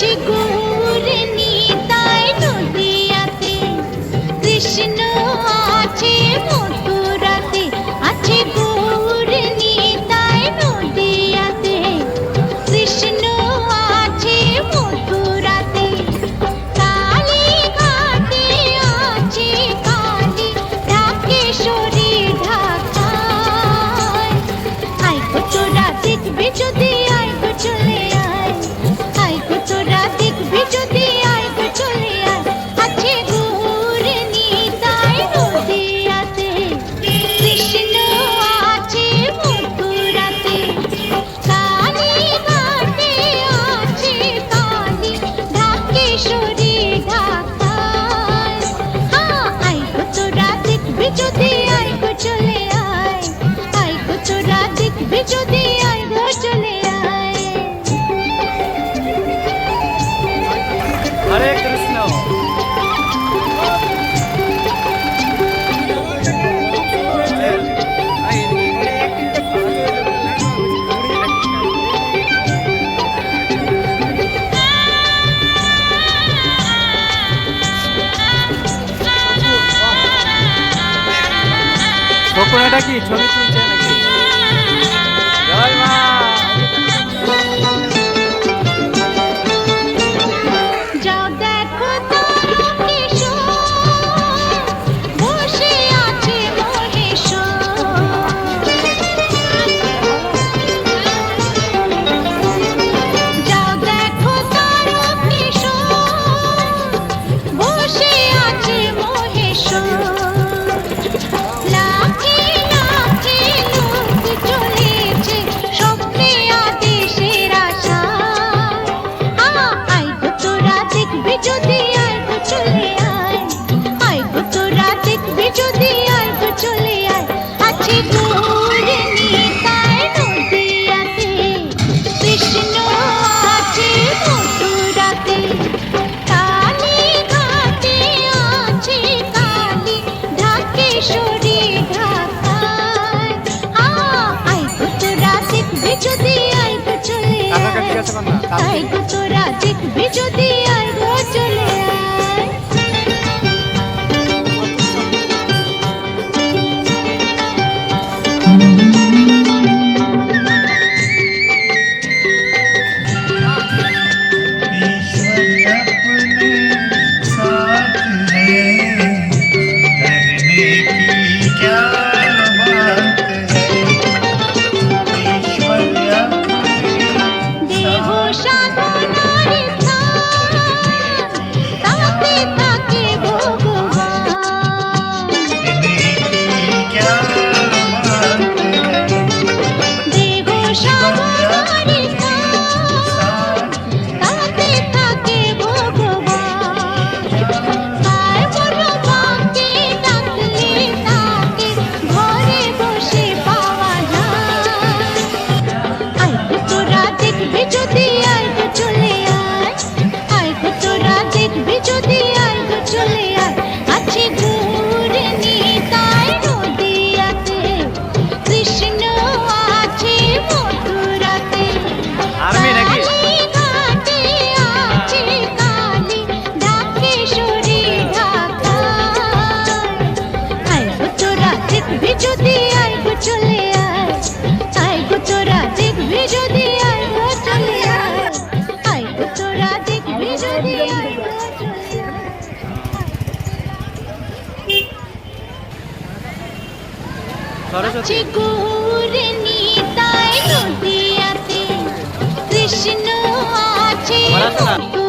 আছে গৌর নিতাই নদিয়াতে, কৃষ্ণ আছে মথুরাতে, আছে গৌর নিতাই নদিয়াতে, কৃষ্ণ আছে মথুরাতে, কালী ঘাটে আছে কালী, ঢাকেশ্বরী ঢাকায়। আয় গো তোরা দেখবি যদি, আয় গো চলে আয়, আয় গো তোরা দেখবি যদি, আয় গো চলে আয়, আছে গৌর নিতাই নদিয়াতে, কৃষ্ণ আছে মথুরাতে, কালী ঘাটে আছে কালী, ঢাকেশ্বরী ঢাকায়। আয় গো তোরা দেখবি যদি, আয় গো চলে আয়, আয় গো তোরা দেখবি যদি, আয় গো চলে আয়। হরে কৃষ্ণ। এটা কি ছবি তুলছে নাকি? জয় মা। যাও দেখো তারকেশ্বর, বসে আছে মহেশ্বর। যাও দেখো তারকেশ্বর, বসে আছে মহেশ্বর। লাখে লাখে লোক চলেছে স্বপ্নে আদেশের আশায়। আয় গো তোরা দেখবি যদি, আয় গো চলে আয়, আয় গো তোরা দেখবি যদি, আয় গো চলে আয়, আছে গৌর নিতাই নদিয়াতে, কৃষ্ণ আছে মথুরাতে, কালী ঘাটে আছে কালী, ঢাকেশ্বরী ঢাকায়। আয় গো তোরা দেখবি যদি, আয় গো চলে আয়, আয় গো তোরা দেখবি যদি, আয় গো চলে আয়। ईश्वर अपने साथ है, डरने की क्या बात है। ईश्वर अपने দেহ সাধনার স্থান, তাতে থাকে ভগবান। डरने की क्या बात है। দেহ সাধনার স্থান, साथ তাতে থাকে ভগবান। আর বড় বাঁকে ডাকলে তাকে ঘরে বসে পাওয়া যায়। আয় গো তোরা দেখবি যদি, আয় গো চলে আয়, আয় গো তোরা দেখবি যদি, আয় গো চলে আয়, আছে গৌর নিতাই নদিয়াতে, কৃষ্ণ আছে মথুরাতে, আর্মি নাকি? কালী ঘাটে আছে কালী, ঢাকেশ্বরী ঢাকায়। আয় গো তোরা দেখবি যদি, আয় গো চলে আয়, আয় গো তোরা দেখবি যদি, আয় গো চলে আয়, আয় গো তোরা দেখবি যদি, আয় গো চলে আয়। সরস্বতী। আছে গৌর নিতাই নদিয়াতে, কৃষ্ণ আছে বলা তো না। মথুরাতে,